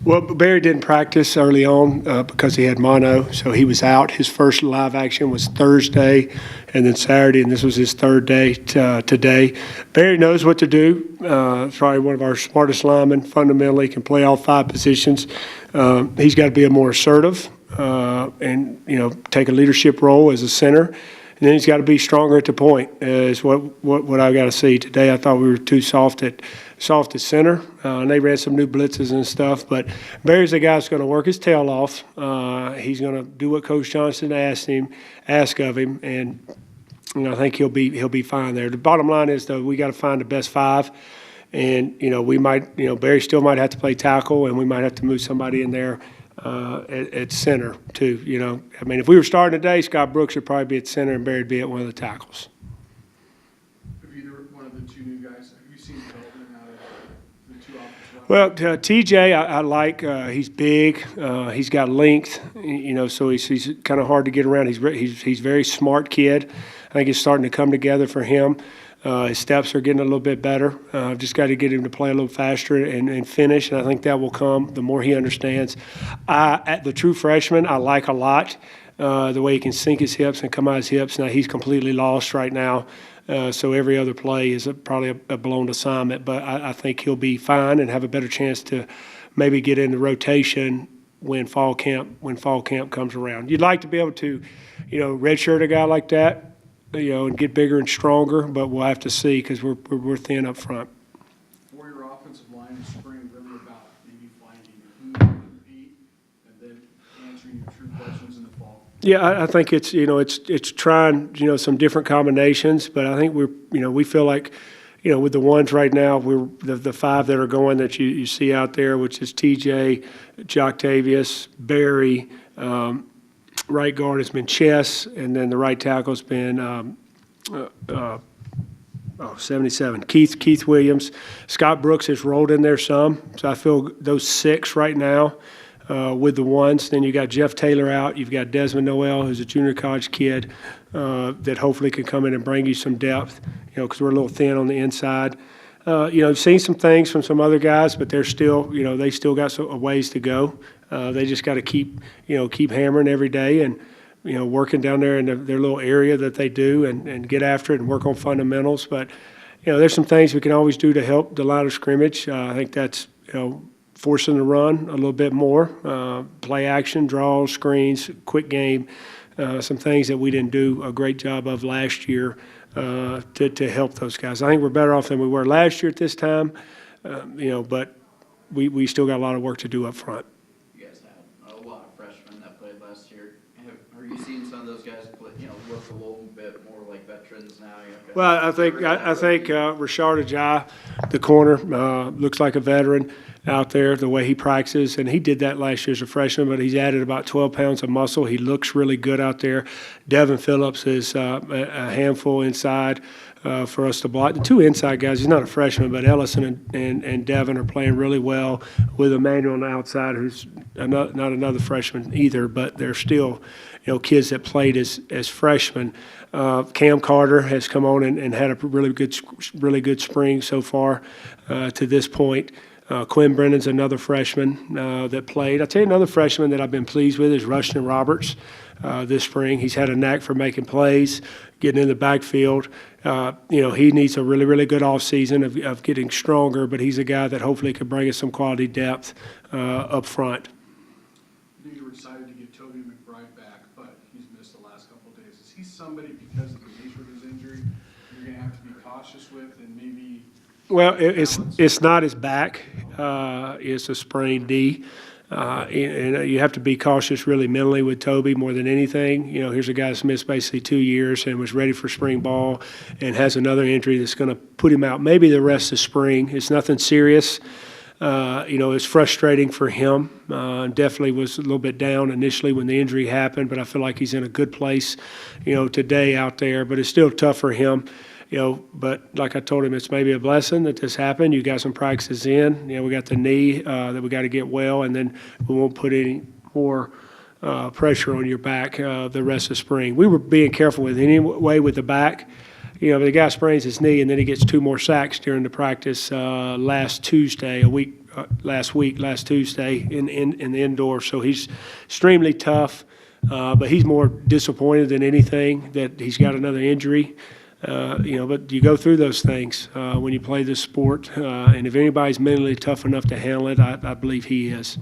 Well, Barry didn't practice early on because he had mono, so he was out. His first live action was Thursday and then Saturday, and this was his third day today. Barry knows what to do. Probably one of our smartest linemen, fundamentally, can play all 5 positions. He's got to be a more assertive and, take a leadership role as a center. And then he's got to be stronger at the point, is what I got to see. Today I thought we were too soft at center, and they ran some new blitzes and stuff. But Barry's the guy that's going to work his tail off. He's going to do what Coach Johnson ask of him, and I think he'll be fine there. The bottom line is, though, we got to find the best 5, and we might, Barry still might have to play tackle, and we might have to move somebody in there at center too. If we were starting today, Scott Brooks would probably be at center and Barry'd be at one of the tackles. Have either one of the 2 new guys, have you seen development out of the 2 offensive linemen? Well, TJ, I like. He's big. He's got length. So he's kind of hard to get around. He's a very smart kid. I think it's starting to come together for him. His steps are getting a little bit better. I've just got to get him to play a little faster and finish, and I think that will come the more he understands. At the true freshman, I like a lot the way he can sink his hips and come out his hips. Now, he's completely lost right now, so every other play is probably a blown assignment, but I think he'll be fine and have a better chance to maybe get in the rotation when fall camp comes around. You'd like to be able to, redshirt a guy like that, and get bigger and stronger, but we'll have to see because we're thin up front. For your offensive line in spring, really about maybe finding who you compete and then answering your true questions in the fall. Yeah, I think it's it's trying some different combinations, but I think we feel like with the ones right now, we're the 5 that are going that you see out there, which is TJ, Joctavius, Barry. Right guard has been Chess, and then the right tackle has been 77. Keith Williams. Scott Brooks has rolled in there some, so I feel those 6 right now with the ones. Then you got Jeff Taylor out. You've got Desmond Noel, who's a junior college kid that hopefully can come in and bring you some depth, because we're a little thin on the inside. Seen some things from some other guys, but they're still, they still got a ways to go. They just got to keep hammering every day and, working down there in their little area that they do and get after it and work on fundamentals. But, there's some things we can always do to help the line of scrimmage. I think that's, forcing the run a little bit more, play action, draws, screens, quick game, some things that we didn't do a great job of last year to help those guys. I think we're better off than we were last year at this time, but we still got a lot of work to do up front. You guys had a lot of freshmen that played last year. Are you seeing some of those guys play, look a little bit more like veterans now? Well, I think Rashard Ajay, the corner, looks like a veteran out there, the way he practices, and he did that last year as a freshman, but he's added about 12 pounds of muscle. He looks really good out there. Devin Phillips is a handful inside for us to block. The 2 inside guys, he's not a freshman, but Ellison and Devin are playing really well with Emmanuel on the outside, who's not another freshman either, but they're still kids that played as freshmen. Cam Carter has come on and had a really good spring so far to this point. Quinn Brennan's another freshman that played. I'll tell you another freshman that I've been pleased with is Rushton Roberts this spring. He's had a knack for making plays, getting in the backfield. He needs a really, really good offseason of getting stronger, but he's a guy that hopefully could bring us some quality depth up front. I knew you were excited to get Toby McBride back, but he's missed the last couple of days. Is he somebody, because of the nature of his injury, you're going to have to be cautious with and maybe – Well, it's not his back. It's a sprained knee. And you have to be cautious really mentally with Toby more than anything. Here's a guy that's missed basically 2 years and was ready for spring ball and has another injury that's going to put him out maybe the rest of spring. It's nothing serious. It's frustrating for him. Definitely was a little bit down initially when the injury happened, but I feel like he's in a good place, today out there. But it's still tough for him. But like I told him, it's maybe a blessing that this happened. You got some practices in. We got the knee that we got to get well, and then we won't put any more pressure on your back the rest of spring. We were being careful with anyway with the back. The guy sprains his knee, and then he gets 2 more sacks during the practice last Tuesday, a week last Tuesday in the indoor. So he's extremely tough, but he's more disappointed than anything that he's got another injury. But you go through those things when you play this sport, and if anybody's mentally tough enough to handle it, I believe he is.